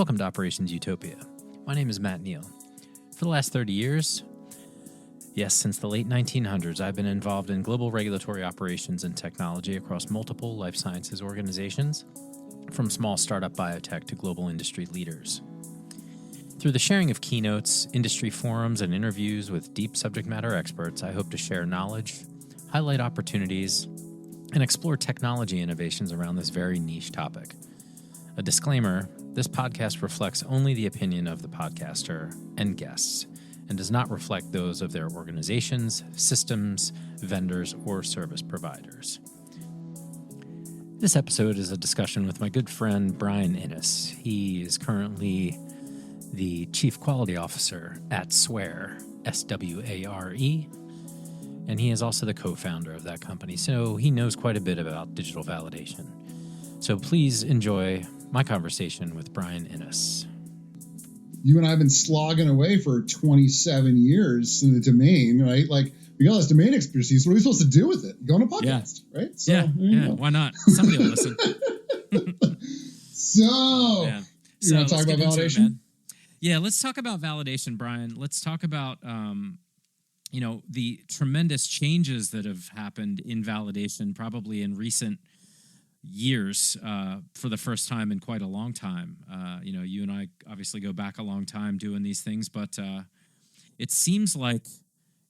Welcome to Operations Utopia. My name is Matt Neal. For the last 30 years, yes, since the late 1900s, I've been involved in global regulatory operations and technology across multiple life sciences organizations, from small startup biotech to global industry leaders. Through the sharing of keynotes, industry forums, and interviews with deep subject matter experts, I hope to share knowledge, highlight opportunities, and explore technology innovations around this very niche topic. A disclaimer, this podcast reflects only the opinion of the podcaster and guests, and does not reflect those of their organizations, systems, vendors, or service providers. This episode is a discussion with my good friend Bryan Ennis. He is currently the Chief Quality Officer at Sware, S-W-A-R-E, and he is also the co-founder of that company, so he knows quite a bit about digital validation. So please enjoy my conversation with Bryan Ennis. You and I have been slogging away for 27 years in the domain, right? Like, we got this domain expertise. What are we supposed to do with it? Go on a podcast, right? So, yeah. Why not? Somebody will listen. You want to talk about validation? Yeah, let's talk about validation, Bryan. Let's talk about, the tremendous changes that have happened in validation, probably in recent years, for the first time in quite a long time. You and I obviously go back a long time doing these things, but it seems like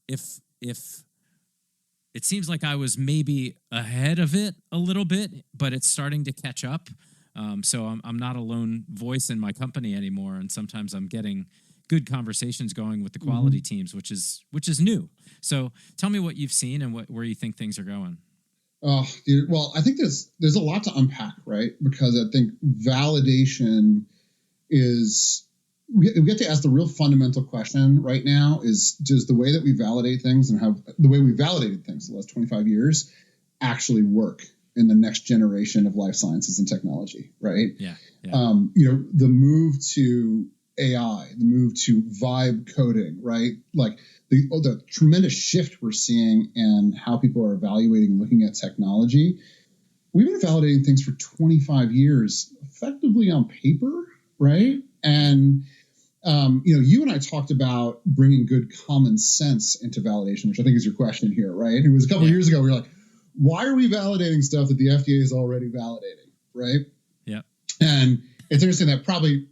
if it seems like I was maybe ahead of it a little bit, but it's starting to catch up. So I'm not a lone voice in my company anymore, and sometimes I'm getting good conversations going with the quality teams, which is new. So tell me what you've seen and where you think things are going. Oh, dude. Well, I think there's a lot to unpack, right? Because I think validation is, we get to ask the real fundamental question right now is, does the way that we validate things and how the way we validated things the last 25 years actually work in the next generation of life sciences and technology, right? Yeah. The move to AI, the move to vibe coding, right? Like the tremendous shift we're seeing in how people are evaluating and looking at technology. We've been validating things for 25 years, effectively on paper, right? And, you and I talked about bringing good common sense into validation, which I think is your question here, right? It was a couple of years ago, we were like, why are we validating stuff that the FDA is already validating, right? Yeah. And it's interesting that probably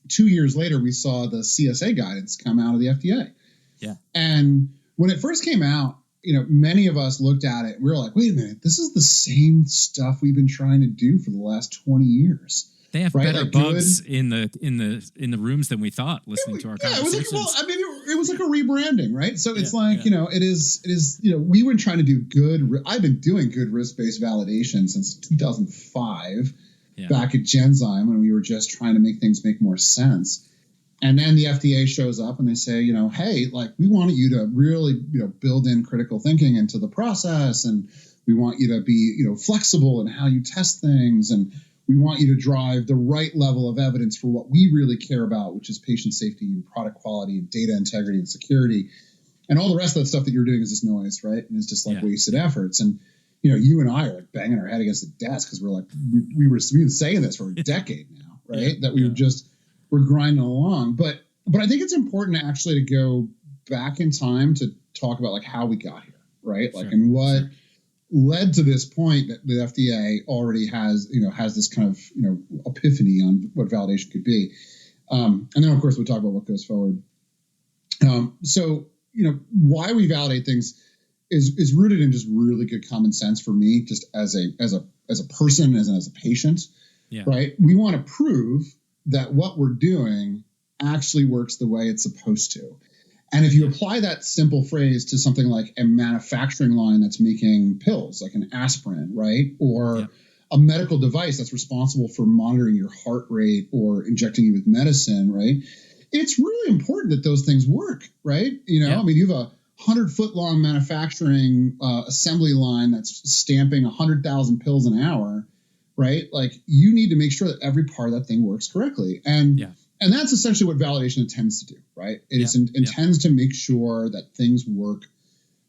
2 years later, we saw the CSA guidance come out of the FDA. Yeah. And when it first came out, many of us looked at it and we were like, wait a minute, this is the same stuff we've been trying to do for the last 20 years. They have better bugs in the rooms than we thought, listening to our conversations. It was like a rebranding, right? So it's it is, we were trying to do I've been doing good risk-based validation since 2005. Back at Genzyme when we were just trying to make things make more sense. And then the FDA shows up and they say, hey, like, we want you to really, build in critical thinking into the process. And we want you to be, flexible in how you test things. And we want you to drive the right level of evidence for what we really care about, which is patient safety and product quality and data integrity and security. And all the rest of that stuff that you're doing is just noise, right? And it's just like wasted efforts. And you and I are like banging our head against the desk because we're like, we've been saying this for a decade now, right? That we're grinding along. But I think it's important actually to go back in time to talk about like how we got here, right? Like, and what led to this point that the FDA already has this kind of, epiphany on what validation could be. And then of course we'll talk about what goes forward. Why we validate things is rooted in just really good common sense for me, just as a person, as a patient, right? We want to prove that what we're doing actually works the way it's supposed to. And if you apply that simple phrase to something like a manufacturing line that's making pills, like an aspirin, right? Or a medical device that's responsible for monitoring your heart rate or injecting you with medicine, right? It's really important that those things work, right? You have a 100-foot-long manufacturing assembly line that's stamping 100,000 pills an hour, right? Like, you need to make sure that every part of that thing works correctly. And that's essentially what validation intends to do, right? It intends to make sure that things work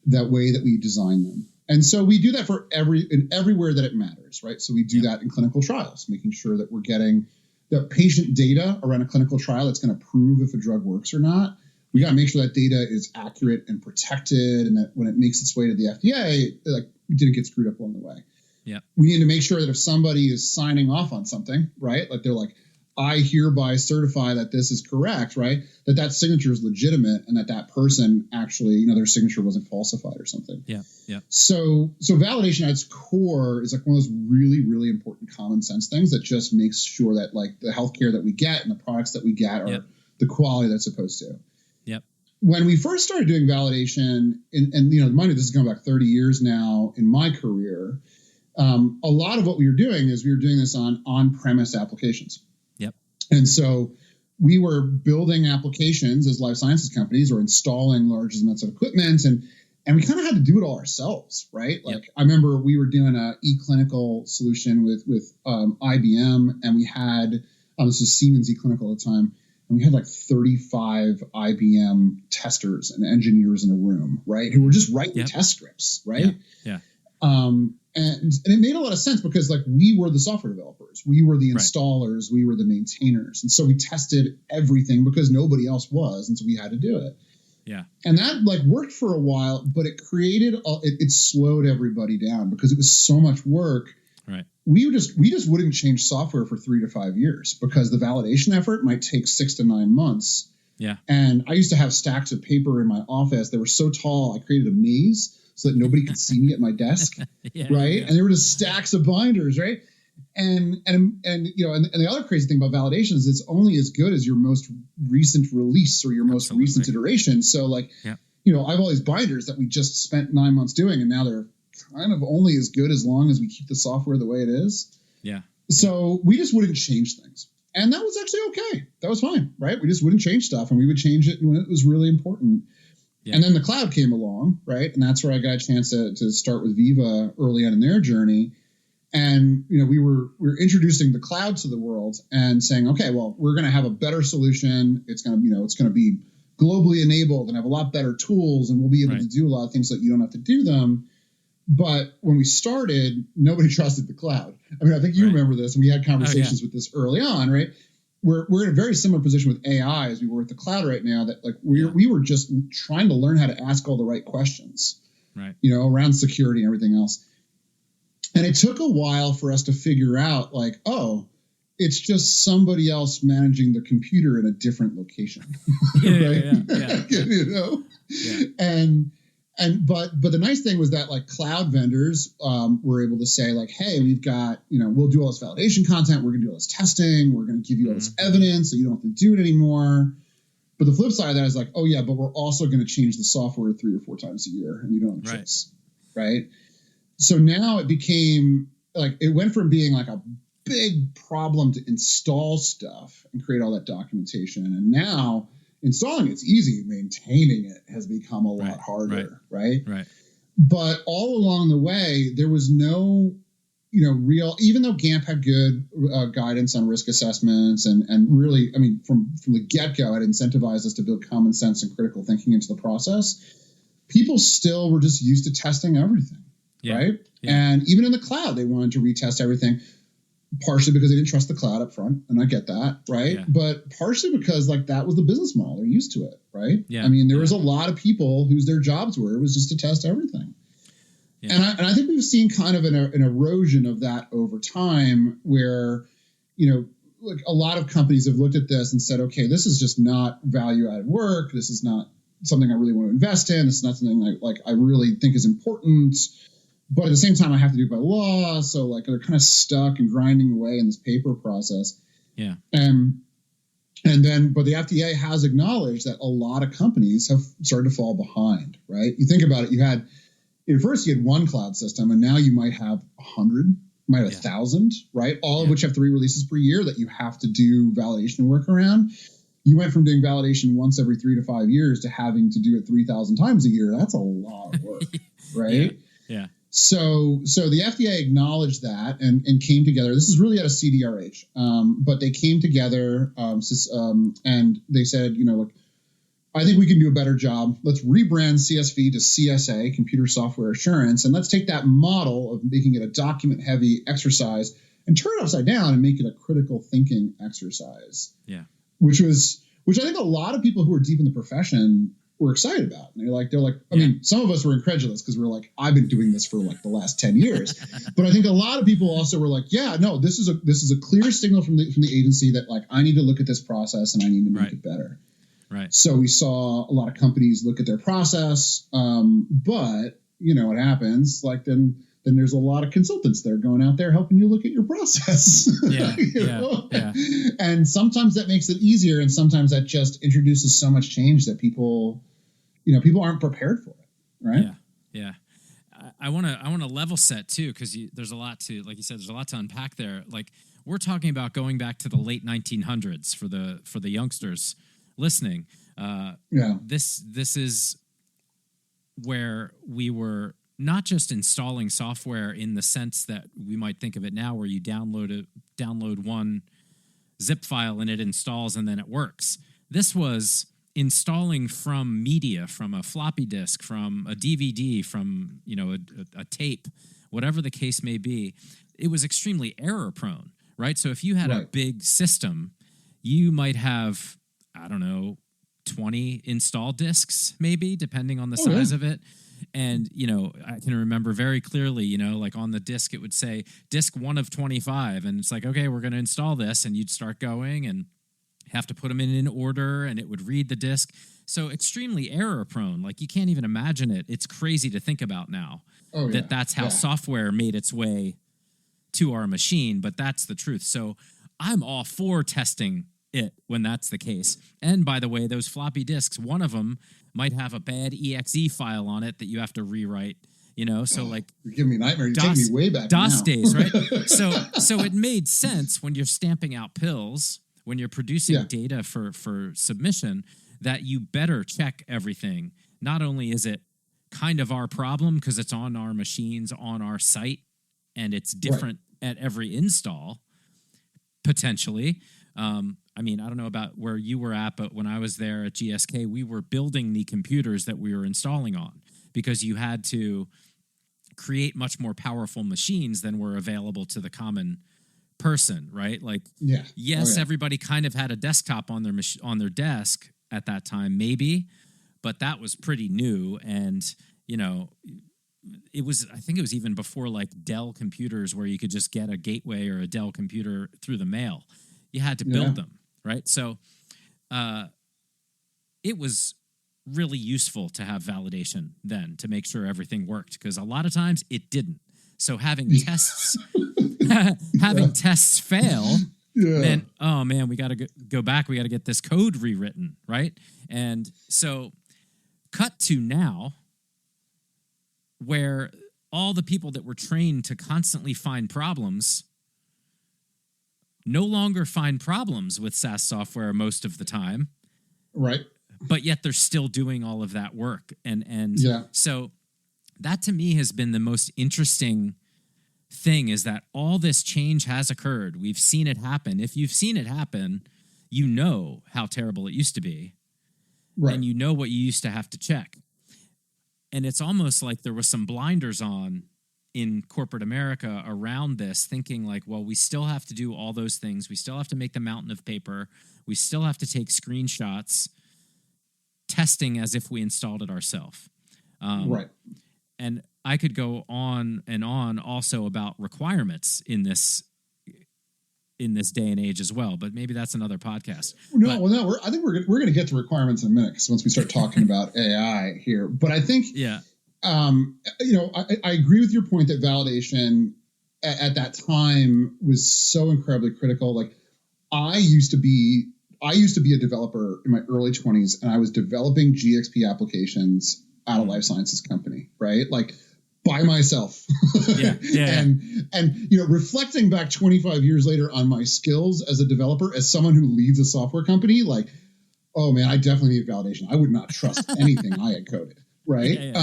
that way that we design them. And so we do that for everywhere that it matters, right? So we do that in clinical trials, making sure that we're getting the patient data around a clinical trial that's going to prove if a drug works or not. We got to make sure that data is accurate and protected, and that when it makes its way to the FDA, like, it didn't get screwed up along the way. Yeah. We need to make sure that if somebody is signing off on something, right, like they're like, I hereby certify that this is correct, right, that signature is legitimate, and that person actually, their signature wasn't falsified or something. Yeah. Yeah. So validation at its core is like one of those really, really important common sense things that just makes sure that like the healthcare that we get and the products that we get are the quality that's supposed to. Yep. When we first started doing validation, and mind you, this is going back 30 years now in my career, a lot of what we were doing is we were doing this on-premise applications. Yep. And so we were building applications as life sciences companies or installing large amounts of equipment, and we kind of had to do it all ourselves, right? Like I remember we were doing a eClinical solution with IBM, and we had, this was Siemens eClinical at the time, and we had like 35 IBM testers and engineers in a room, right? Who were just writing test scripts, right? Yeah. And it made a lot of sense because like we were the software developers, we were the installers, we were the maintainers. And so we tested everything because nobody else was. And so we had to do it. Yeah. And that like worked for a while, but it created, it slowed everybody down because it was so much work. Right. We just wouldn't change software for 3 to 5 years because the validation effort might take 6 to 9 months. Yeah. And I used to have stacks of paper in my office. They were so tall, I created a maze so that nobody could see me at my desk. Right. Yeah. And there were just stacks of binders. Right. And the other crazy thing about validation is it's only as good as your most recent release or your most recent iteration. So like, I have all these binders that we just spent 9 months doing, and now they're kind of only as good as long as we keep the software the way it is. Yeah. So we just wouldn't change things. And that was actually okay. That was fine, right? We just wouldn't change stuff, and we would change it when it was really important. Yeah. And then the cloud came along, right? And that's where I got a chance to start with Veeva early on in their journey. And, we were introducing the cloud to the world and saying, okay, well, we're going to have a better solution. It's going to be globally enabled and have a lot better tools, and we'll be able to do a lot of things that you don't have to do them. But when we started, nobody trusted the cloud. I mean, I think you remember this, and we had conversations with this early on, right? We're in a very similar position with AI as we were with the cloud right now, that like we were just trying to learn how to ask all the right questions, right? Around security and everything else. And it took a while for us to figure out like, oh, it's just somebody else managing the computer in a different location. But the nice thing was that like cloud vendors were able to say like, hey, we've got, we'll do all this validation content. We're going to do all this testing. We're going to give you all this evidence so you don't have to do it anymore. But the flip side of that is like, oh yeah, but we're also going to change the software 3 or 4 times a year, and you don't have a choice. Right. So now it became like, it went from being like a big problem to install stuff and create all that documentation. And now installing it's easy. Maintaining it has become a lot harder, right? But all along the way, there was no, real, even though GAMP had good guidance on risk assessments and really, I mean, from the get-go, it incentivized us to build common sense and critical thinking into the process. People still were just used to testing everything, right? Yeah. And even in the cloud, they wanted to retest everything. Partially because they didn't trust the cloud up front, and I get that, right? Yeah. But partially because like that was the business model. They're used to it, right? Yeah. I mean, there was a lot of people whose their jobs was just to test everything. Yeah. And I think we've seen kind of an erosion of that over time where, like a lot of companies have looked at this and said, okay, this is just not value-added work. This is not something I really want to invest in. This is not something I really think is important. But at the same time, I have to do it by law. So like they're kind of stuck and grinding away in this paper process. Yeah. But the FDA has acknowledged that a lot of companies have started to fall behind, right? You think about it. First you had one cloud system, and now you might have 100, you might have 1,000, right? All of which have 3 releases per year that you have to do validation work around. You went from doing validation once every 3 to 5 years to having to do it 3,000 times a year. That's a lot of work, right? Yeah. So the FDA acknowledged that and came together. This is really at a CDRH, but they came together and they said, look, I think we can do a better job. Let's rebrand CSV to CSA, Computer Software Assurance, and let's take that model of making it a document-heavy exercise and turn it upside down and make it a critical thinking exercise. Yeah. Which I think a lot of people who are deep in the profession were excited about. And they're like, I mean, some of us were incredulous because we're like, I've been doing this for like the last 10 years. But I think a lot of people also were like, yeah, no, this is a clear signal from the agency that like, I need to look at this process and I need to make it better. Right. So we saw a lot of companies look at their process. But you know what happens? Like then there's a lot of consultants that are going out there helping you look at your process. Yeah. And sometimes that makes it easier, and sometimes that just introduces so much change that people aren't prepared for it. Right. Yeah. I want to level set too, because there's a lot to, like you said, there's a lot to unpack there. Like we're talking about going back to the late 1900s for the youngsters listening. This is where we were not just installing software in the sense that we might think of it now, where you download one zip file and it installs and then it works. This was installing from media, from a floppy disk, from a DVD, from a tape, whatever the case may be. It was extremely error prone, right? So if you had a big system, you might have, I don't know, 20 install disks, maybe, depending on the size of it. And, I can remember very clearly, like on the disk, it would say disk 1 of 25. And it's like, okay, we're going to install this. And you'd start going and have to put them in order, and it would read the disk. So extremely error prone. Like you can't even imagine it. It's crazy to think about now that's how software made its way to our machine. But that's the truth. So I'm all for testing it when that's the case. And by the way, those floppy disks, one of them might have a bad exe file on it that you have to rewrite, so like you're giving me nightmares. You're taking me way back DOS now. days, right? So it made sense when you're stamping out pills, when you're producing data for submission, that you better check everything. Not only is it kind of our problem because it's on our machines, on our site, and it's different at every install, potentially. I mean, I don't know about where you were at, but when I was there at GSK, we were building the computers that we were installing on because you had to create much more powerful machines than were available to the common person, right? Like, everybody kind of had a desktop on their desk at that time, maybe, but that was pretty new. And, I think it was even before like Dell computers where you could just get a gateway or a Dell computer through the mail. You had to build them, right? So it was really useful to have validation then to make sure everything worked, because a lot of times it didn't. So having tests tests fail meant, oh man, we got to go back. We got to get this code rewritten, right? And so cut to now, where all the people that were trained to constantly find problems no longer find problems with SaaS software most of the time. Right. But yet they're still doing all of that work. And so that to me has been the most interesting thing, is that all this change has occurred. We've seen it happen. If you've seen it happen, you know how terrible it used to be. Right. And you know what you used to have to check. And it's almost like there was some blinders on in corporate America around this, thinking like, well, we still have to do all those things. We still have to make the mountain of paper. We still have to take screenshots, testing as if we installed it ourselves. Right. And I could go on and on also about requirements in this day and age as well, but maybe that's another podcast. I think we're going to get to requirements in a minute, because once we start talking about AI here, but I think, I agree with your point that validation at that time was so incredibly critical. Like I used to be a developer in my early 20s, and I was developing GXP applications at a life sciences company, right? Like by myself. And reflecting back 25 years later on my skills as a developer, as someone who leads a software company, like, oh man, I definitely need validation. I would not trust anything I had coded. Right.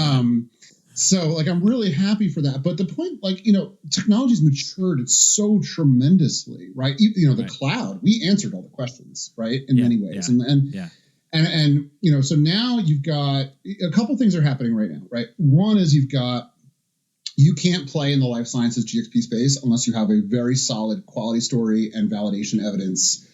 So like, I'm really happy for that. But the point, like, technology's matured so tremendously, right? The cloud, we answered all the questions, right? In many ways. And so now you've got a couple things are happening right now, right? One is you've got you can't play in the life sciences GXP space unless you have a very solid quality story and validation evidence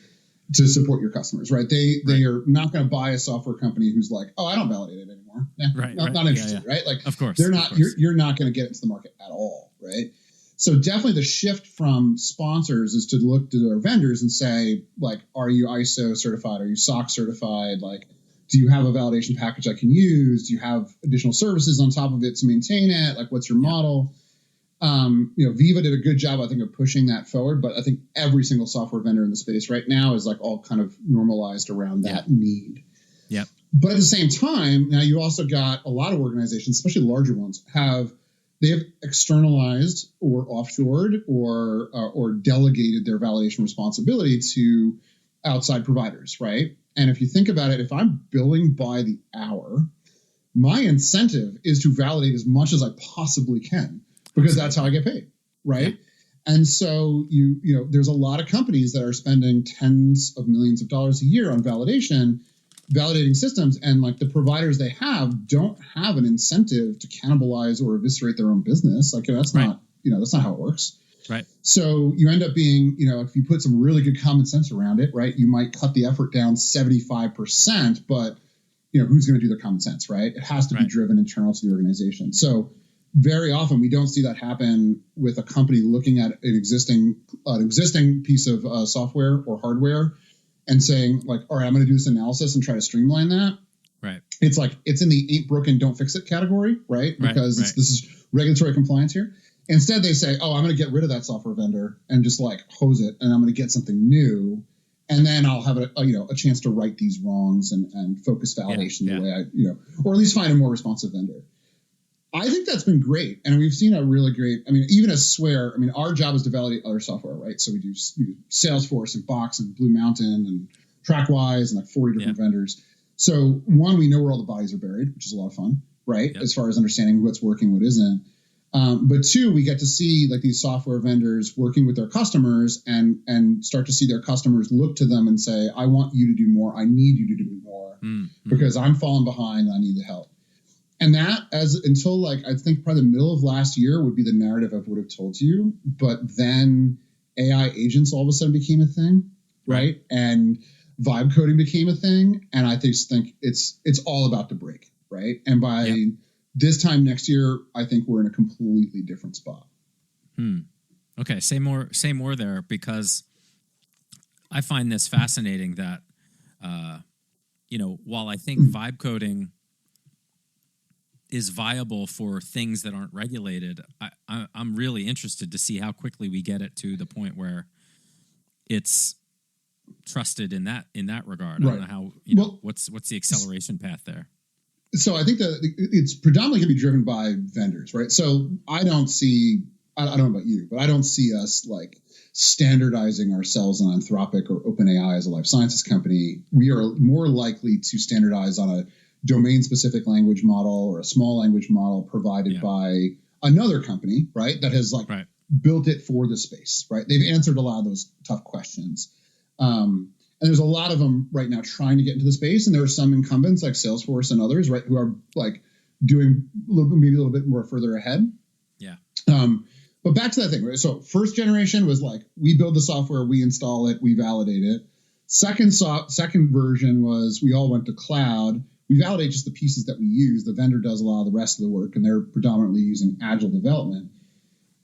to support your customers, right? They are not going to buy a software company who's like, oh, I don't validate it anymore. Not interested, right? Like, of course, they're not. You're not going to get into the market at all, right? So definitely the shift from sponsors is to look to their vendors and say, like, are you ISO certified? Are you SOC certified? Like, do you have a validation package I can use? Do you have additional services on top of it to maintain it? Like, what's your model? Veeva did a good job, I think, of pushing that forward, but I think every single software vendor in the space right now is like all kind of normalized around that need. Yeah. But at the same time, now you also got a lot of organizations, especially larger ones, they have externalized or offshored or delegated their validation responsibility to outside providers, right? And if you think about it, if I'm billing by the hour, my incentive is to validate as much as I possibly can, because that's how I get paid, right? Yeah. And so there's a lot of companies that are spending tens of millions of dollars a year on validating systems, and like the providers they have don't have an incentive to cannibalize or eviscerate their own business. Like, that's not how it works. Right. So you end up being, if you put some really good common sense around it, right, you might cut the effort down 75%, but who's going to do the common sense, right? It has to be driven internal to the organization. So very often we don't see that happen with a company looking at an existing piece of software or hardware and saying, like, all right, I'm going to do this analysis and try to streamline that. Right. It's like, it's in the ain't broken, don't fix it category, right? Because this is regulatory compliance here. Instead, they say, oh, I'm going to get rid of that software vendor and just like hose it, and I'm going to get something new. And then I'll have a chance to right these wrongs and focus validation the way I, or at least find a more responsive vendor. I think that's been great. And we've seen a really great, even as Swear, our job is to validate other software, right? So we do Salesforce and Box and Blue Mountain and TrackWise and like 40 different vendors. So one, we know where all the bodies are buried, which is a lot of fun, right? Yep. As far as understanding what's working, what isn't. But two, we get to see like these software vendors working with their customers and start to see their customers look to them and say, I want you to do more. I need you to do more because I'm falling behind. And I need the help. And that until like, I think probably the middle of last year would be the narrative I would have told you. But then AI agents all of a sudden became a thing, right? And vibe coding became a thing. And I just think it's all about to break, right? And by this time next year, I think we're in a completely different spot. Okay, say more there, because I find this fascinating that, while I think vibe coding is viable for things that aren't regulated, I'm really interested to see how quickly we get it to the point where it's trusted in that regard. Right. I don't know how, what's the acceleration path there? So I think that it's predominantly going to be driven by vendors, right? So I don't know about you, but I don't see us like standardizing ourselves on Anthropic or OpenAI as a life sciences company. We are more likely to standardize on a domain-specific language model or a small language model provided by another company, right? That has built it for the space, right? They've answered a lot of those tough questions. And there's a lot of them right now trying to get into the space. And there are some incumbents like Salesforce and others, right, who are like doing maybe a little bit more further ahead. Yeah. But back to that thing, right? So first generation was like, we build the software, we install it, we validate it. Second version was we all went to cloud. We validate just the pieces that we use. The vendor does a lot of the rest of the work, and they're predominantly using agile development.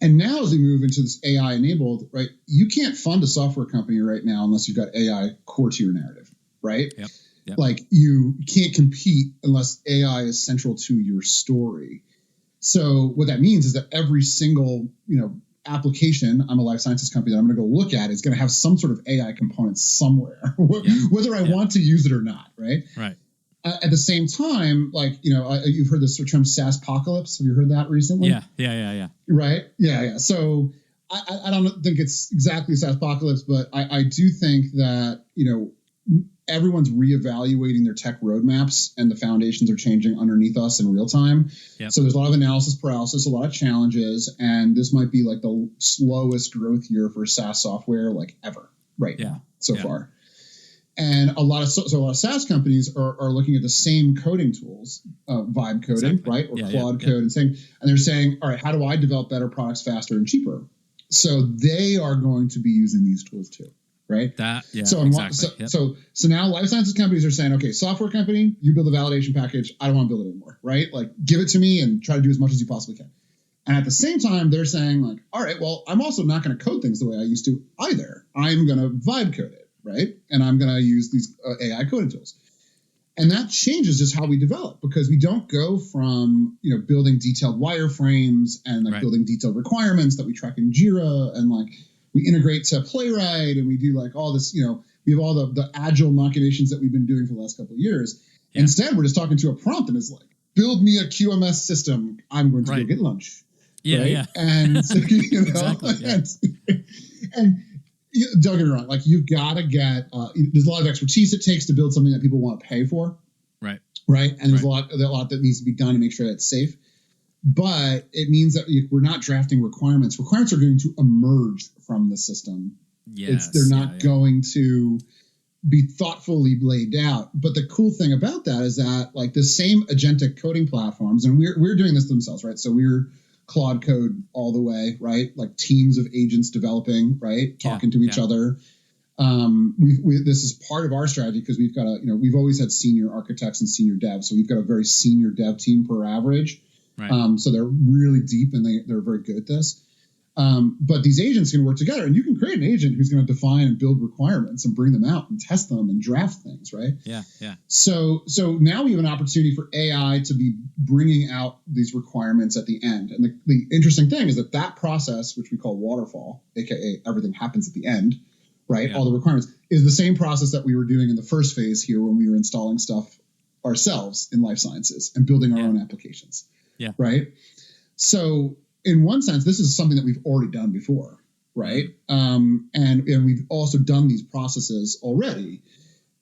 And now as we move into this AI enabled, right, you can't fund a software company right now unless you've got AI core to your narrative, right? Yep. Like you can't compete unless AI is central to your story. So what that means is that every single, application, I'm a life sciences company that I'm going to go look at is going to have some sort of AI component somewhere, whether I want to use it or not, right? Right. At the same time, like, you've heard this term SaaS-pocalypse. Have you heard that recently? Yeah. Right? Yeah. So I don't think it's exactly SaaS-pocalypse, but I do think that, everyone's reevaluating their tech roadmaps and the foundations are changing underneath us in real time. Yep. So there's a lot of analysis paralysis, a lot of challenges, and this might be like the slowest growth year for SaaS software like ever now so far. And a lot of SaaS companies are looking at the same coding tools, Vibe coding, Exactly. right, or Claude code, and they're saying, all right, how do I develop better products faster and cheaper? So they are going to be using these tools too, right? So now life sciences companies are saying, okay, software company, you build a validation package. I don't want to build it anymore, right? Like, give it to me and try to do as much as you possibly can. And at the same time, they're saying, like, all right, well, I'm also not going to code things the way I used to either. I'm going to vibe code it, right? And I'm going to use these AI coding tools. And that changes just how we develop, because we don't go from, building detailed wireframes and building detailed requirements that we track in Jira, and we integrate to Playwright, and we do all this, we have all the agile machinations that we've been doing for the last couple of years. Yeah. Instead, we're just talking to a prompt and it's like, build me a QMS system. I'm going to go get lunch. Yeah, right? yeah. And so, exactly, yeah. and don't get me wrong, you've got to get there's a lot of expertise it takes to build something that people want to pay for. Right. And there's a lot that needs to be done to make sure that it's safe. But it means that we're not drafting requirements. Requirements are going to emerge from the system. Yes, they're not going to be thoughtfully laid out. But the cool thing about that is that the same agentic coding platforms, and we're doing this themselves, right? So we're Claude code all the way, right? Teams of agents developing, right? Talking to each other. This is part of our strategy, because we've got we've always had senior architects and senior devs. So we've got a very senior dev team per average. Right. So they're really deep and they're very good at this. But these agents can work together, and you can create an agent who's going to define and build requirements and bring them out and test them and draft things, right? Yeah, yeah. So now we have an opportunity for AI to be bringing out these requirements at the end. And the interesting thing is that process, which we call waterfall, aka everything happens at the end, right? Yeah. All the requirements, is the same process that we were doing in the first phase here when we were installing stuff ourselves in life sciences and building our own applications. Yeah. Right. So in one sense, this is something that we've already done before. Right. And we've also done these processes already,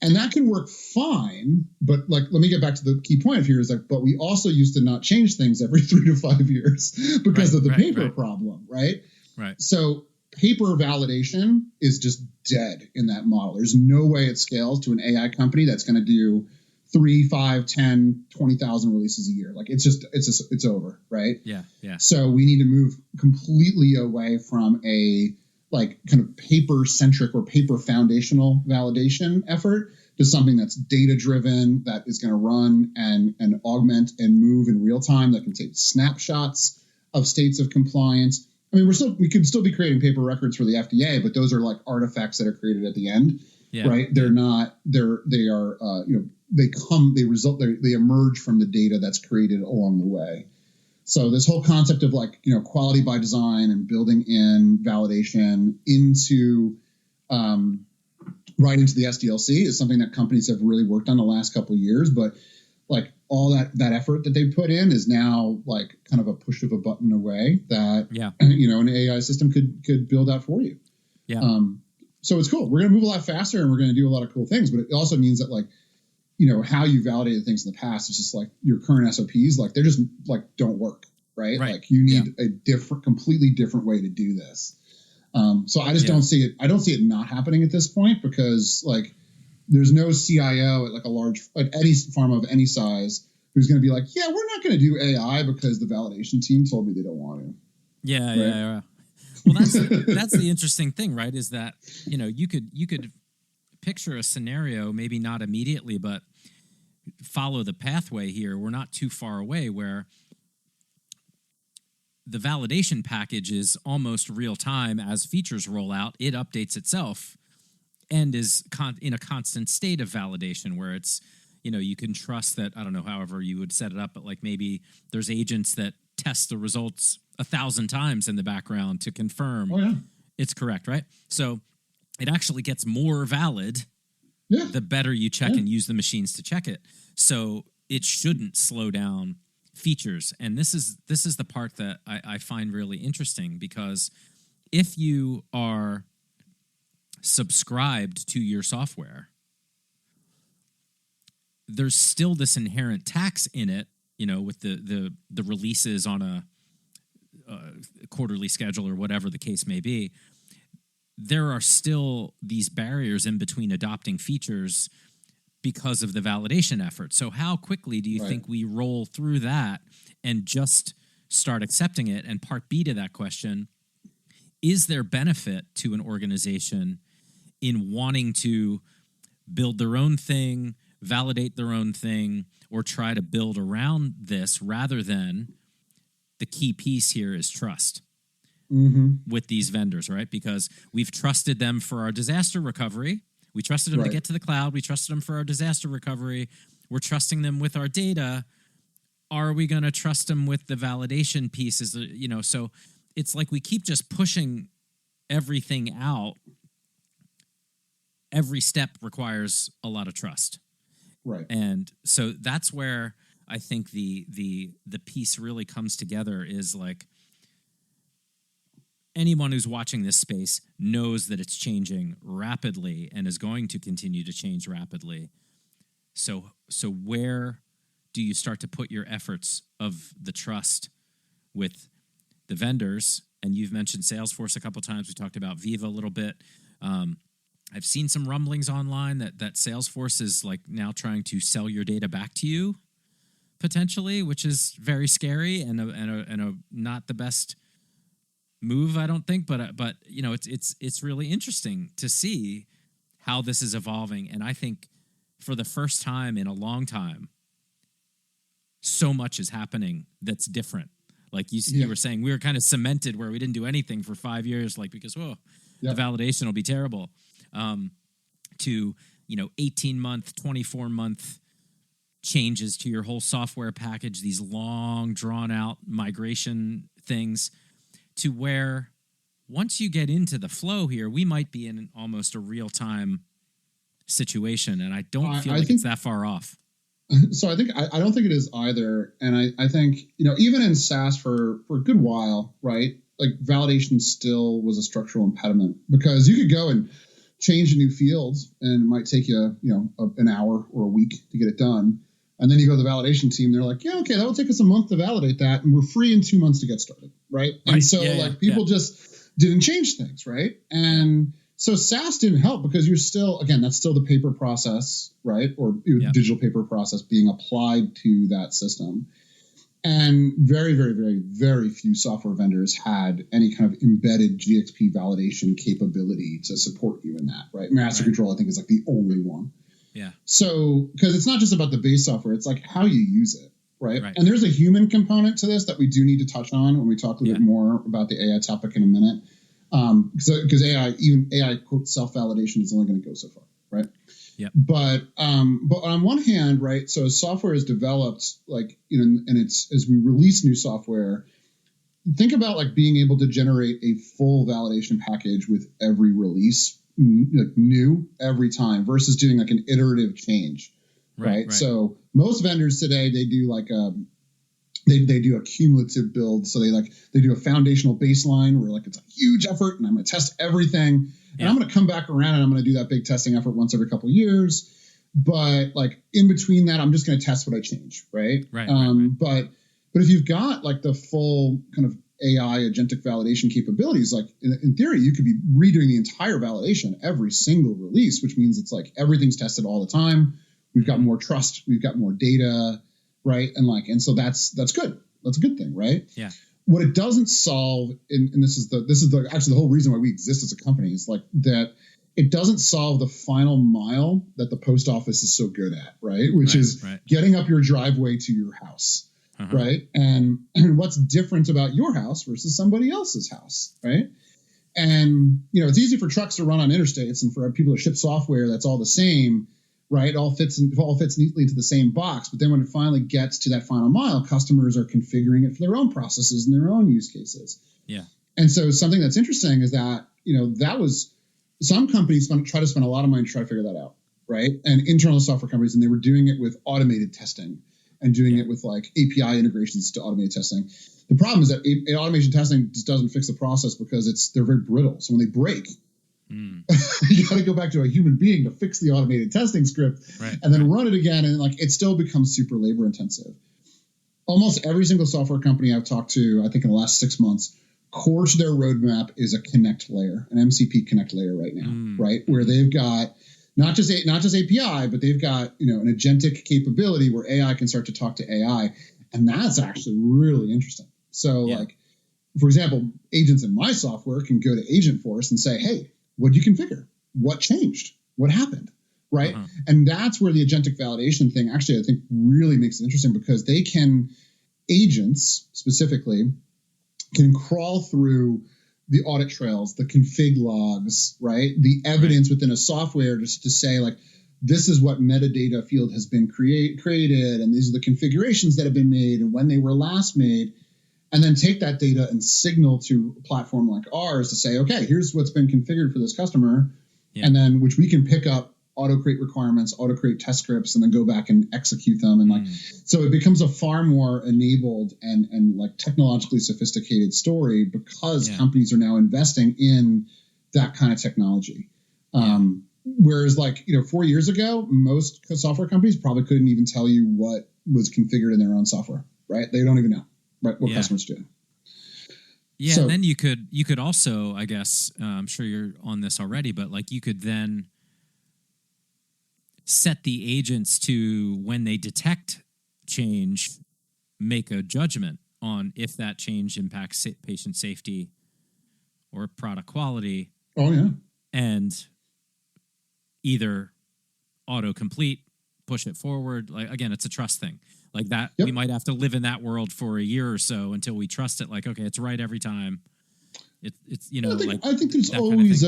and that can work fine. But let me get back to the key point here is but we also used to not change things every 3 to 5 years because of the paper problem. Right. Right. So paper validation is just dead in that model. There's no way it scales to an AI company that's going to do 3, 5, 10, 20,000 releases a year. It's over, right? Yeah, yeah. So we need to move completely away from a kind of paper centric or paper foundational validation effort to something that's data driven, that is going to run and augment and move in real time, that can take snapshots of states of compliance. I mean, we could still be creating paper records for the FDA, but those are artifacts that are created at the end, right? They're not. They are. They emerge from the data that's created along the way. So this whole concept of quality by design and building in validation into right into the SDLC is something that companies have really worked on the last couple of years. But all that effort that they put in is now kind of a push of a button away that an AI system could build out for you. Yeah. So it's cool. We're going to move a lot faster, and we're going to do a lot of cool things. But it also means that how you validated things in the past is just your current SOPs, they're just don't work, right? You need a completely different way to do this. So I just don't see it. I don't see it not happening at this point, because there's no CIO at any pharma of any size who's going to be we're not going to do AI because the validation team told me they don't want to. Yeah, right? Yeah. Well, that's the interesting thing, right? Is that you could picture a scenario, maybe not immediately, but follow the pathway here. We're not too far away where the validation package is almost real time. As features roll out, it updates itself and is in a constant state of validation, where it's, you can trust that, I don't know, however you would set it up, but maybe there's agents that test the results 1,000 times in the background to confirm it's correct, right? So it actually gets more valid the better you check and use the machines to check it. So it shouldn't slow down features. And this is the part that I find really interesting, because if you are subscribed to your software, there's still this inherent tax in it, with the releases on a quarterly schedule or whatever the case may be. there are still these barriers in between adopting features because of the validation effort. So how quickly do you think we roll through that and just start accepting it? And part B to that question, is there benefit to an organization in wanting to build their own thing, validate their own thing, or try to build around this rather than the key piece here is trust with these vendors, right? Because we've trusted them for our disaster recovery. We trusted them to get to the cloud. We trusted them for our disaster recovery. We're trusting them with our data. Are we going to trust them with the validation pieces? So it's like we keep just pushing everything out. Every step requires a lot of trust. Right. And so that's where I think the piece really comes together is like anyone who's watching this space knows that it's changing rapidly and is going to continue to change rapidly. So where do you start to put your efforts of the trust with the vendors? And you've mentioned Salesforce a couple of times. We talked about Viva a little bit. I've seen some rumblings online that Salesforce is like now trying to sell your data back to you potentially, which is very scary and a not the best move, I don't think. But it's really interesting to see how this is evolving. And I think for the first time in a long time, so much is happening that's different. Like you were saying, we were kind of cemented where we didn't do anything for 5 years, like because the validation will be terrible. To 18-month, 24-month changes to your whole software package, these long, drawn-out migration things, to where once you get into the flow here, we might be in almost a real-time situation, and I don't feel like it's that far off. So I don't think it is either, and I think even in SaaS for a good while, right? Like validation still was a structural impediment because you could go and change a new field and it might take you an hour or a week to get it done, and then you go to the validation team. They're like, yeah, okay, that will take us a month to validate that, and we're free in 2 months to get started, right? And so people just didn't change things, right? And so SaaS didn't help because you're still, again, that's still the paper process, right? Or digital paper process being applied to that system. And very, very, very, very few software vendors had any kind of embedded GXP validation capability to support you in that, right? Master Control, I think, is like the only one. Yeah. So, because it's not just about the base software, it's like how you use it, right? And there's a human component to this that we do need to touch on when we talk a little bit more about the AI topic in a minute. Because AI quote self-validation is only going to go so far, right? Yeah. But on one hand, right, so as software is developed, like, and it's as we release new software, think about like being able to generate a full validation package with every release, like new every time, versus doing like an iterative change, right? So most vendors today, they do like they do a cumulative build. So they do a foundational baseline where like it's a huge effort and I'm going to test everything. And I'm going to come back around and I'm going to do that big testing effort once every couple of years. But like in between that, I'm just going to test what I change. Right. But if you've got like the full kind of AI agentic validation capabilities, like in theory, you could be redoing the entire validation every single release, which means it's like everything's tested all the time. We've got more trust. We've got more data. Right. And so that's good. That's a good thing. Right. Yeah. What it doesn't solve, and this is actually the whole reason why we exist as a company, is like that it doesn't solve the final mile that the post office is so good at, right? Which is getting up your driveway to your house, right? And what's different about your house versus somebody else's house, right? And it's easy for trucks to run on interstates and for people to ship software that's all the same. Right, it all fits neatly into the same box. But then when it finally gets to that final mile, customers are configuring it for their own processes and their own use cases. Yeah. And so something that's interesting is that that was some companies try to spend a lot of money to try to figure that out, right? And internal software companies, and they were doing it with automated testing and doing it with like API integrations to automated testing. The problem is that automation testing just doesn't fix the process because they're very brittle. So when they break, you got to go back to a human being to fix the automated testing script and then run it again. And like, it still becomes super labor intensive. Almost every single software company I've talked to, I think in the last 6 months, core to their roadmap is a connect layer, an MCP connect layer right now, right? Where they've got not just API, but they've got, an agentic capability where AI can start to talk to AI. And that's actually really interesting. So like, for example, agents in my software can go to Agentforce and say, hey, what did you configure? What changed? What happened? Right. And that's where the agentic validation thing actually, I think, really makes it interesting, because agents specifically can crawl through the audit trails, the config logs, right? The evidence within a software just to say, like, this is what metadata field has been created, and these are the configurations that have been made and when they were last made, and then take that data and signal to a platform like ours to say, okay, here's what's been configured for this customer, and then which we can pick up, auto-create requirements, auto-create test scripts, and then go back and execute them. And so it becomes a far more enabled and like technologically sophisticated story, because companies are now investing in that kind of technology. Whereas 4 years ago, most software companies probably couldn't even tell you what was configured in their own software, right? They don't even know what customers do. Yeah, so, and then you could also, I guess, I'm sure you're on this already, but like you could then set the agents to, when they detect change, make a judgment on if that change impacts patient safety or product quality. Oh, yeah. And either autocomplete, push it forward. Like, again, it's a trust thing. Like that, we might have to live in that world for a year or so until we trust it. Like, okay, it's right every time. It's I think there's always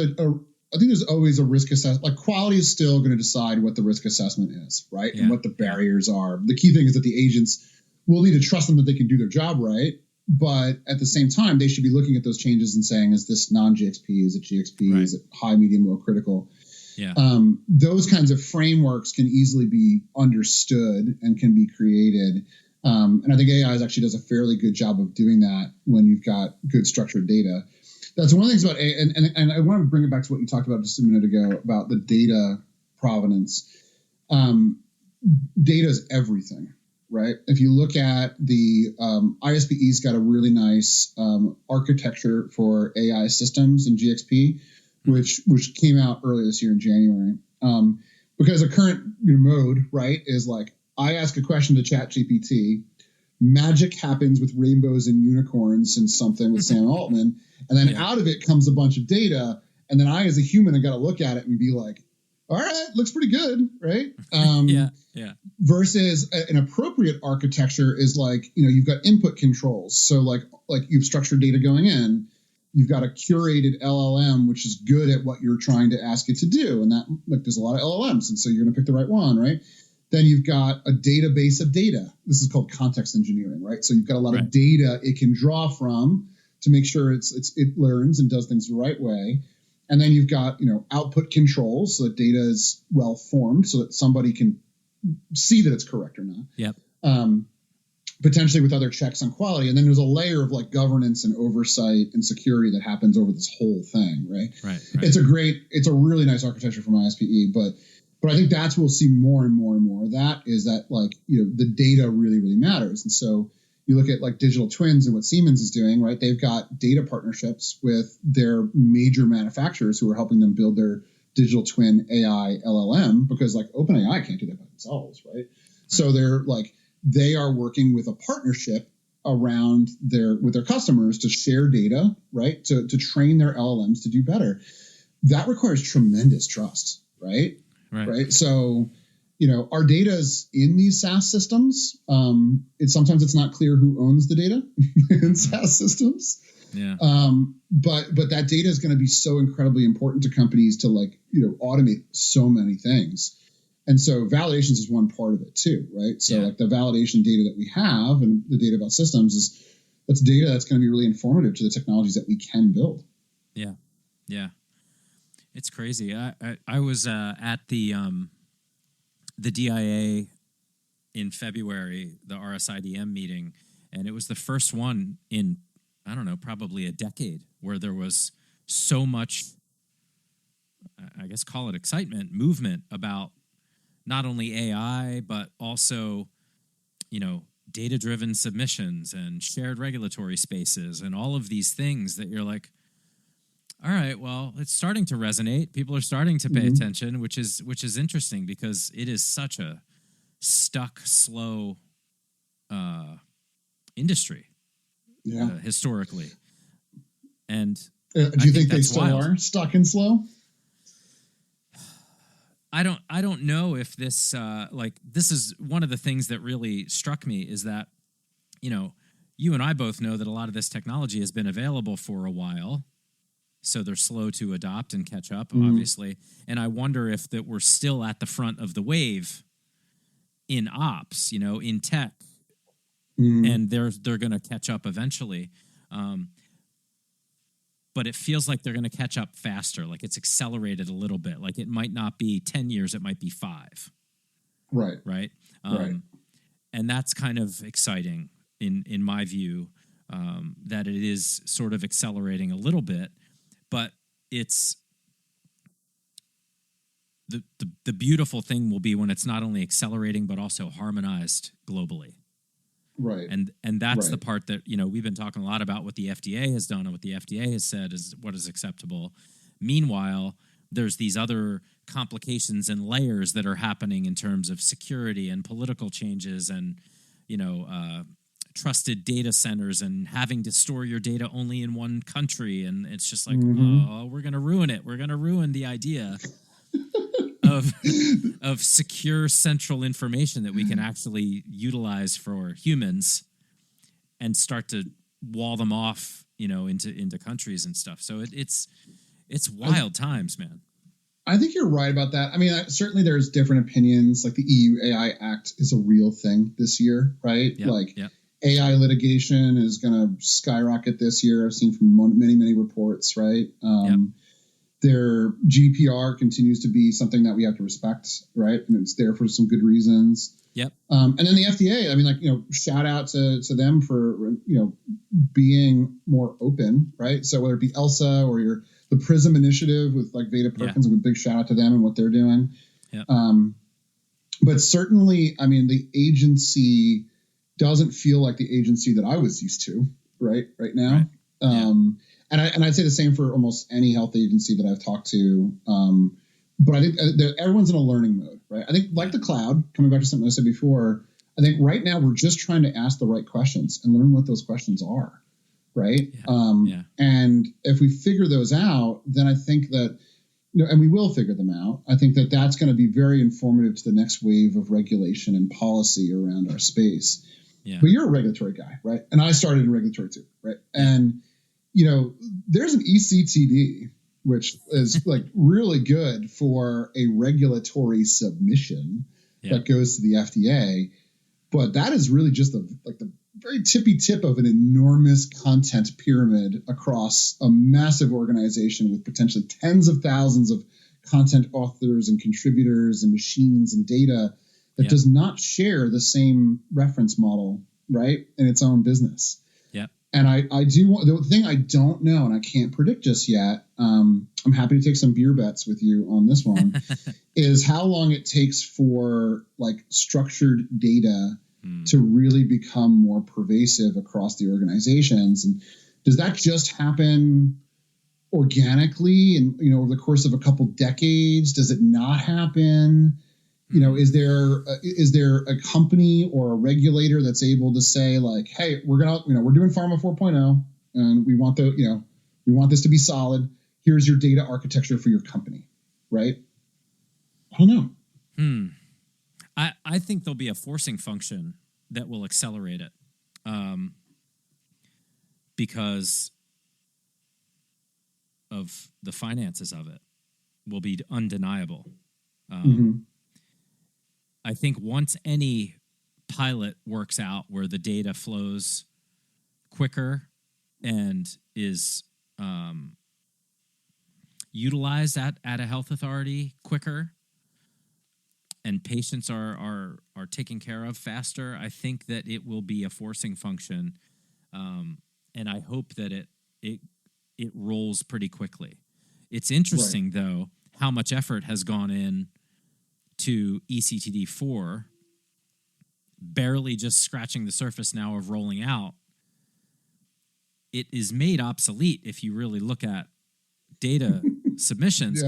I think there's always a risk assessment. Like, quality is still going to decide what the risk assessment is, right? And what the barriers are. The key thing is that the agents will need to trust them that they can do their job right. But at the same time, they should be looking at those changes and saying, is this non-GXP? Is it GXP? Is it high, medium, low, critical? Yeah. Those kinds of frameworks can easily be understood and can be created. And I think AI actually does a fairly good job of doing that when you've got good structured data. That's one of the things about AI, and I want to bring it back to what you talked about just a minute ago about the data provenance. Data is everything, right? If you look at the ISPE's got a really nice architecture for AI systems in GXP, which came out earlier this year in January. Because a current mode, right, is like, I ask a question to ChatGPT, magic happens with rainbows and unicorns and something with Sam Altman, and then out of it comes a bunch of data, and then I, as a human, have got to look at it and be like, all right, looks pretty good, right? Versus an appropriate architecture is like, you've got input controls. So like you've structured data going in, you've got a curated LLM, which is good at what you're trying to ask it to do. And that, like, there's a lot of LLMs, and so you're going to pick the right one, right? Then you've got a database of data. This is called context engineering, right? So you've got a lot of data it can draw from to make sure it learns and does things the right way. And then you've got, output controls, so that data is well formed so that somebody can see that it's correct or not. Yep. Potentially with other checks on quality. And then there's a layer of like governance and oversight and security that happens over this whole thing, right? Right. It's a really nice architecture from ISPE, but I think that's what we'll see more and more and more of that, is that, like, the data really, really matters. And so you look at like digital twins and what Siemens is doing, right? They've got data partnerships with their major manufacturers who are helping them build their digital twin AI LLM, because like OpenAI can't do that by themselves, right? So they are working with a partnership around with their customers to share data, right? To train their LLMs to do better. That requires tremendous trust, right? Right. So, our data is in these SaaS systems. Sometimes it's not clear who owns the data in SaaS systems. Yeah. But that data is going to be so incredibly important to companies to automate so many things. And so validations is one part of it too, right? So like the validation data that we have and the data about systems that's data that's going to be really informative to the technologies that we can build. Yeah. Yeah. It's crazy. I was at the DIA in February, the RSIDM meeting, and it was the first one in, I don't know, probably a decade where there was so much, I guess, call it excitement, movement about not only AI, but also, data-driven submissions and shared regulatory spaces and all of these things that you're like, all right, well, it's starting to resonate. People are starting to pay attention, which is interesting because it is such a stuck, slow industry historically. And do you think they still are stuck and slow? I don't know if this this is one of the things that really struck me is that, you and I both know that a lot of this technology has been available for a while, so they're slow to adopt and catch up, obviously. And I wonder if that we're still at the front of the wave in ops, in tech, and they're going to catch up eventually. But it feels like they're going to catch up faster. Like it's accelerated a little bit. Like it might not be 10 years, it might be 5. Right. Right. Right. And that's kind of exciting in my view, that it is sort of accelerating a little bit, but it's the beautiful thing will be when it's not only accelerating, but also harmonized globally. Right. And that's the part that, we've been talking a lot about what the FDA has done and what the FDA has said is what is acceptable. Meanwhile, there's these other complications and layers that are happening in terms of security and political changes and, trusted data centers and having to store your data only in one country. And it's just like, oh, we're going to ruin it. We're going to ruin the idea of secure central information that we can actually utilize for humans and start to wall them off, into countries and stuff. So it's wild times, man. I think you're right about that. I mean, certainly there's different opinions. Like the EU AI Act is a real thing this year, right? AI litigation is going to skyrocket this year. I've seen from many, many reports, right? Their GDPR continues to be something that we have to respect, right? And it's there for some good reasons. Yep. And then the FDA, I mean, shout out to them for, being more open, right? So whether it be ELSA or the PRISM initiative with like Veda Perkins, a big shout out to them and what they're doing. Yep. But certainly, I mean, the agency doesn't feel like the agency that I was used to, right now. Right. And I'd say the same for almost any health agency that I've talked to. But I think everyone's in a learning mode, right? I think like the cloud, coming back to something I said before, I think right now we're just trying to ask the right questions and learn what those questions are, right? And if we figure those out, then I think that, and we will figure them out, I think that that's going to be very informative to the next wave of regulation and policy around our space. Yeah. But you're a regulatory guy, right? And I started in regulatory too, right? And there's an ECTD, which is like really good for a regulatory submission that goes to the FDA. But that is really just the very tippy tip of an enormous content pyramid across a massive organization with potentially tens of thousands of content authors and contributors and machines and data that does not share the same reference model, right, in its own business. And I do want, the thing I don't know, and I can't predict just yet, I'm happy to take some beer bets with you on this one, is how long it takes for like structured data to really become more pervasive across the organizations. And does that just happen organically and, over the course of a couple decades? Does it not happen? Is there a company or a regulator that's able to say like, hey, we're doing Pharma 4.0 and we want we want this to be solid. Here's your data architecture for your company, right? I don't know. I think there'll be a forcing function that will accelerate it, because of the finances of it will be undeniable. I think once any pilot works out where the data flows quicker and is utilized at a health authority quicker, and patients are taken care of faster, I think that it will be a forcing function, and I hope that it rolls pretty quickly. It's interesting though how much effort has gone in to ECTD4 barely just scratching the surface now of rolling out, it is made obsolete if you really look at data submissions,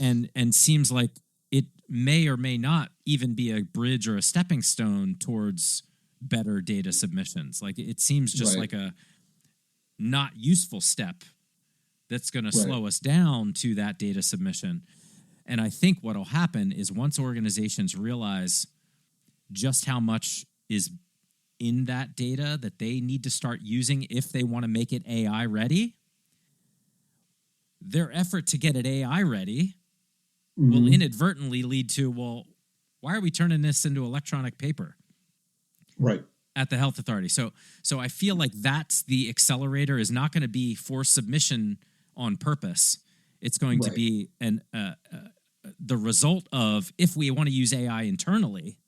and seems like it may or may not even be a bridge or a stepping stone towards better data submissions. Like it seems just like a not useful step that's going to slow us down to that data submission. And I think what will happen is once organizations realize just how much is in that data that they need to start using if they want to make it AI ready, their effort to get it AI ready will inadvertently lead to, well, why are we turning this into electronic paper? Right. At the health authority. So I feel like that's the accelerator is not going to be for submission on purpose. It's going to be the result of, if we want to use AI internally,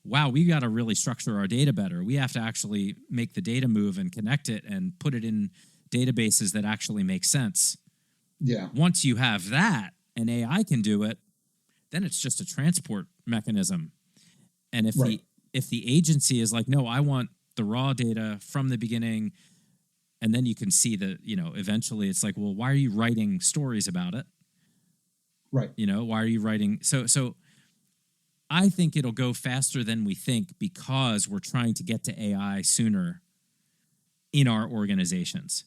wow, we got to really structure our data better. We have to actually make the data move and connect it and put it in databases that actually make sense. Yeah. Once you have that and AI can do it, then it's just a transport mechanism. And if the agency is like, no, I want the raw data from the beginning, and then you can see that, eventually it's like, well, why are you writing stories about it? Right. Why are you writing? So I think it'll go faster than we think because we're trying to get to AI sooner in our organizations.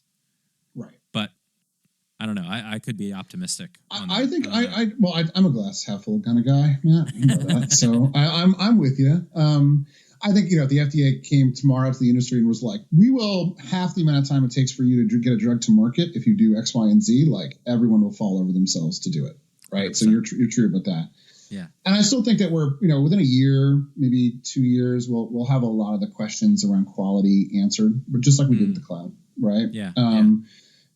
Right. But I don't know. I could be optimistic. I'm a glass half full kind of guy. Yeah, you know that. So I'm with you. I think, if the FDA came tomorrow to the industry and was like, we will half the amount of time it takes for you to get a drug to market if you do X, Y, and Z, like everyone will fall over themselves to do it. Right. 100%. So you're true about that. Yeah. And I still think that we're, within a year, maybe 2 years, we'll have a lot of the questions around quality answered, but just like we did with the cloud. Right. Yeah.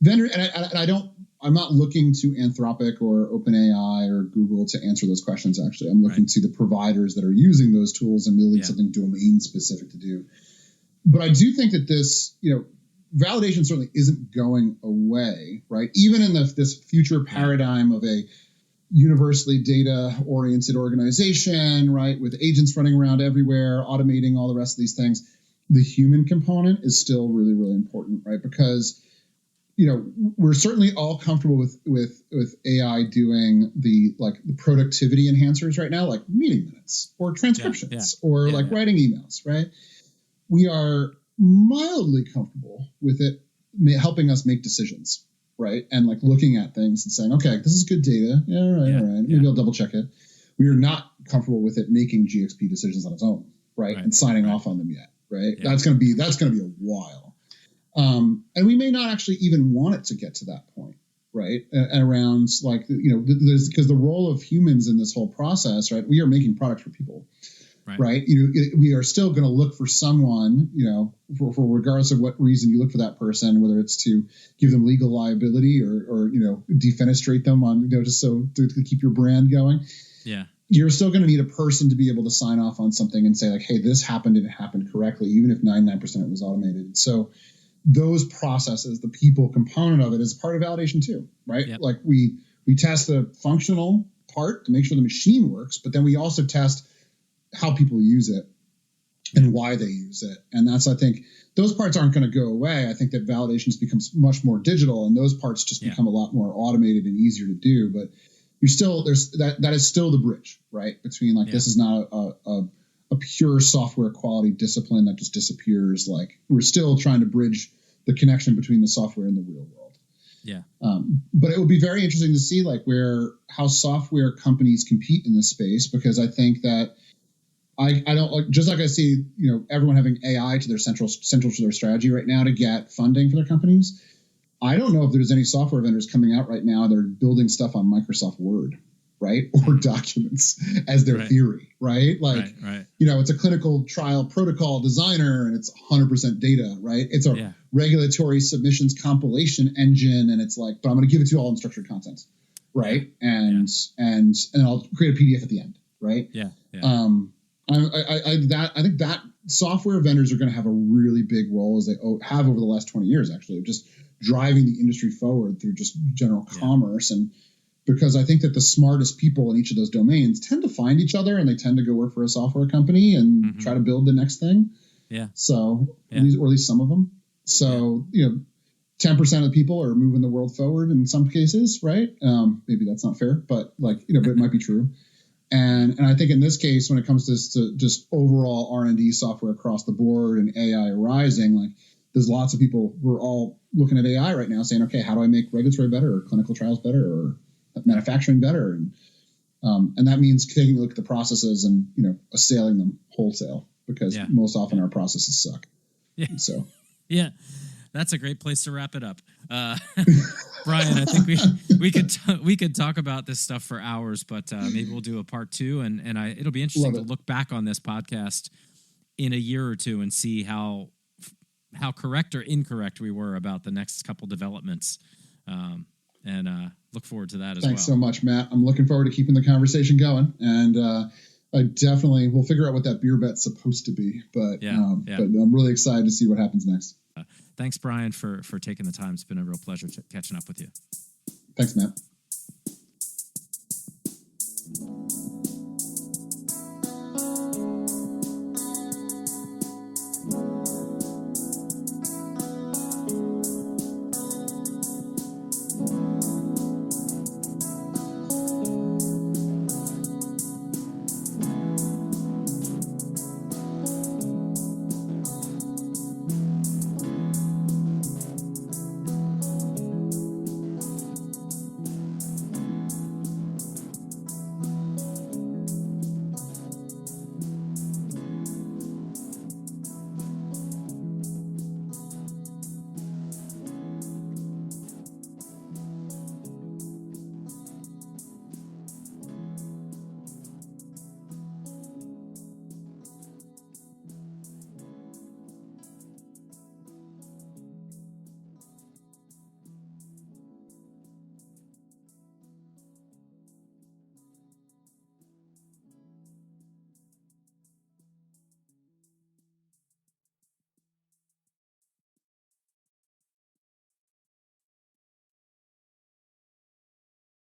Vendor, and I'm not looking to Anthropic or OpenAI or Google to answer those questions. Actually, I'm looking to the providers that are using those tools and building something domain specific to do. But I do think that this, validation certainly isn't going away, right? Even in this future paradigm of a universally data-oriented organization, right, with agents running around everywhere, automating all the rest of these things, the human component is still really, really important, right? Because we're certainly all comfortable with AI doing the productivity enhancers right now, like meeting minutes or transcriptions or writing emails, right? We are mildly comfortable with it helping us make decisions, right? And looking at things and saying, okay, this is good data. Yeah, all right. Maybe I'll double check it. We are not comfortable with it making GXP decisions on its own, right? And signing off on them yet, right? Yeah. That's going to be a while. And we may not actually even want it to get to that point, right? Around because the role of humans in this whole process, right? We are making products for people, right? We are still going to look for someone, for regardless of what reason you look for that person, whether it's to give them legal liability or defenestrate them on, just so to keep your brand going. Yeah. You're still going to need a person to be able to sign off on something and say like, hey, this happened and it happened correctly, even if 99% of it was automated. So those processes, the people component of it is part of validation too, right? Yep. Like we test the functional part to make sure the machine works, but then we also test how people use it and why they use it. And that's, I think, those parts aren't going to go away. I think that validations becomes much more digital and those parts just become a lot more automated and easier to do. But you're still, that is still the bridge, right? Between this is not a pure software quality discipline that just disappears. Like we're still trying to bridge the connection between the software and the real world. Yeah. But it will be very interesting to see how software companies compete in this space, because I think that I don't just like I see, everyone having AI to their central to their strategy right now to get funding for their companies. I don't know if there's any software vendors coming out right now that are building stuff on Microsoft Word, right? Or documents as their theory, right? It's a clinical trial protocol designer and it's 100% data, right? It's a regulatory submissions compilation engine. And it's but I'm going to give it to you all in structured content, right? And I'll create a PDF at the end, right? Yeah. I think that software vendors are going to have a really big role, as they have over the last 20 years, actually, just driving the industry forward through just general commerce. And because I think that the smartest people in each of those domains tend to find each other, and they tend to go work for a software company and try to build the next thing. Yeah. So, or at least some of them. So, 10% of the people are moving the world forward in some cases, right? Maybe that's not fair, but but it might be true. And I think in this case, when it comes to just overall R&D software across the board and AI arising, there's lots of people who are all looking at AI right now saying, okay, how do I make regulatory better or clinical trials better or manufacturing better? And that means taking a look at the processes and, assailing them wholesale, because most often our processes suck. Yeah. So, yeah, that's a great place to wrap it up. Bryan, I think we could talk about this stuff for hours, but maybe we'll do a part 2, and it'll be interesting to look back on this podcast in a year or two and see how correct or incorrect we were about the next couple developments, and look forward to that as well. Thanks so much, Matt. I'm looking forward to keeping the conversation going, and I definitely will figure out what that beer bet's supposed to be, but I'm really excited to see what happens next. Thanks, Bryan, for taking the time. It's been a real pleasure catching up with you. Thanks, Matt.